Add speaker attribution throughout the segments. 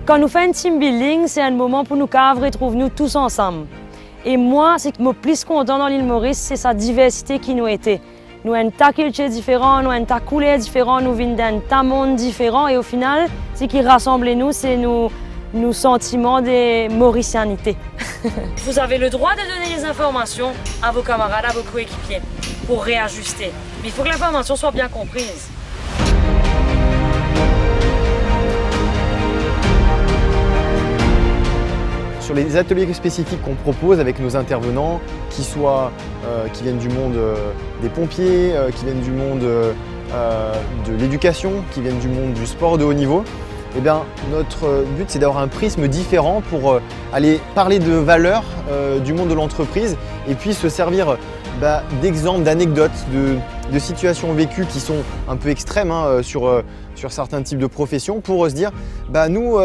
Speaker 1: Quand nous faisons un team building, c'est un moment pour nous retrouver nous tous ensemble. Et moi, c'est que je suis plus content dans l'île Maurice, c'est sa diversité qui nous était. Nous avons un tas de cultures différents, nous avons un tas de couleurs différentes, nous venons d'un tas de monde différent. Et au final, ce qui rassemble nous, c'est nos sentiments de mauricianité. Vous avez le droit de donner les informations à vos camarades, à vos coéquipiers, pour réajuster. Mais il faut que l'information soit bien comprise.
Speaker 2: Sur les ateliers spécifiques qu'on propose avec nos intervenants, qui viennent du monde des pompiers, qui viennent du monde de l'éducation, qui viennent du monde du sport de haut niveau, eh bien, notre but c'est d'avoir un prisme différent pour aller parler de valeurs du monde de l'entreprise et puis se servir d'exemples, d'anecdotes, de situations vécues qui sont un peu extrêmes sur certains types de professions pour se dire nous,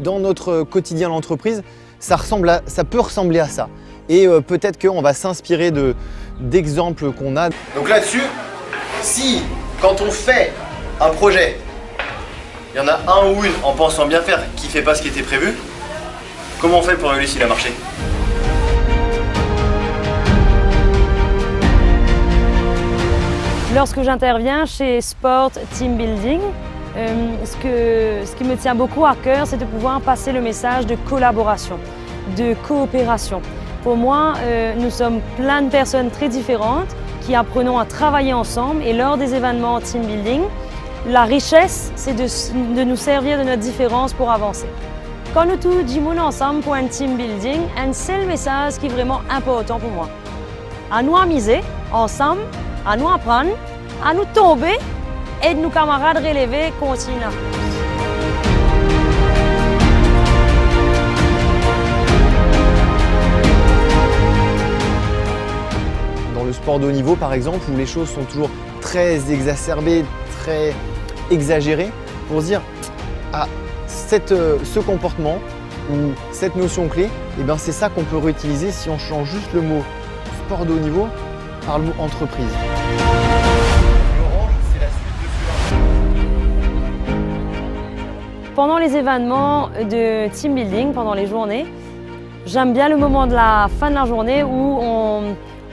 Speaker 2: dans notre quotidien d'entreprise, ça peut ressembler à ça. Et peut-être qu'on va s'inspirer d'exemples qu'on a.
Speaker 3: Donc là-dessus, si quand on fait un projet, il y en a un ou une en pensant bien faire qui ne fait pas ce qui était prévu, comment on fait pour évaluer s'il a marché?
Speaker 1: Lorsque j'interviens chez Sport Team Building, ce qui me tient beaucoup à cœur, c'est de pouvoir passer le message de collaboration, de coopération. Pour moi, nous sommes plein de personnes très différentes qui apprenons à travailler ensemble et lors des événements team building, la richesse, c'est de nous servir de notre différence pour avancer. Quand nous tous disons ensemble pour un team building, un seul message qui est vraiment important pour moi. À nous amuser ensemble, à nous apprendre, à nous tomber et de nos camarades relever continuer.
Speaker 2: Dans le sport de haut niveau, par exemple, où les choses sont toujours très exacerbées, très exagérées, pour se dire ce comportement ou cette notion clé, c'est ça qu'on peut réutiliser si on change juste le mot sport de haut niveau par le mot entreprise.
Speaker 1: Pendant les événements de team building, pendant les journées, j'aime bien le moment de la fin de la journée où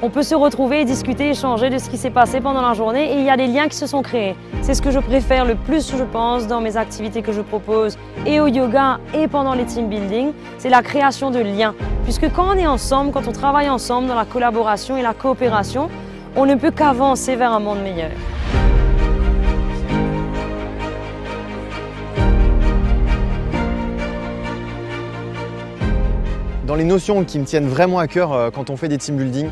Speaker 1: on peut se retrouver et discuter, échanger de ce qui s'est passé pendant la journée et il y a des liens qui se sont créés. C'est ce que je préfère le plus, je pense, dans mes activités que je propose et au yoga et pendant les team building, c'est la création de liens. Puisque quand on est ensemble, quand on travaille ensemble dans la collaboration et la coopération, on ne peut qu'avancer vers un monde meilleur.
Speaker 2: Dans les notions qui me tiennent vraiment à cœur quand on fait des team building,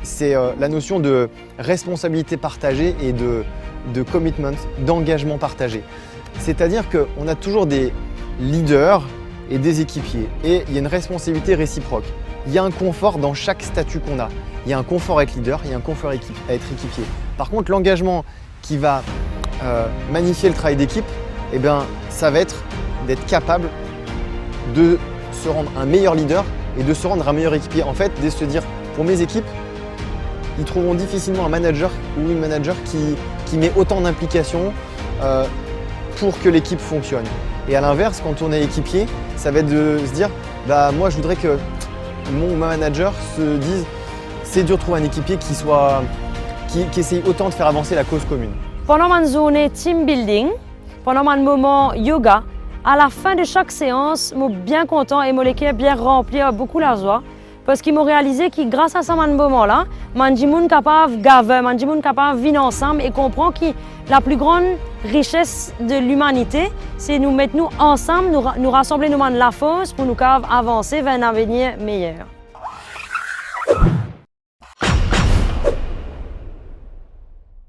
Speaker 2: c'est la notion de responsabilité partagée et de commitment, d'engagement partagé. C'est-à-dire qu'on a toujours des leaders et des équipiers et il y a une responsabilité réciproque. Il y a un confort dans chaque statut qu'on a. Il y a un confort à être leader, il y a un confort à être équipier. Par contre, l'engagement qui va magnifier le travail d'équipe, ça va être d'être capable de se rendre un meilleur leader et de se rendre un meilleur équipier. En fait, de se dire, pour mes équipes, ils trouveront difficilement un manager ou une manager qui met autant d'implication pour que l'équipe fonctionne. Et à l'inverse, quand on est équipier, ça va être de se dire, moi je voudrais que mon manager se dise, c'est dur de trouver un équipier qui essaye autant de faire avancer la cause commune.
Speaker 1: Pendant ma journée team building, pendant mon moment yoga, à la fin de chaque séance, je suis bien content et mon équipe bien rempli, beaucoup la joie. Parce qu'ils m'ont réalisé que grâce à ce moment-là, je suis capable de gaver, je suis capable de vivre ensemble et comprendre que la plus grande richesse de l'humanité, c'est nous mettre nous ensemble, nous rassembler nous de la force pour nous avancer vers un avenir meilleur.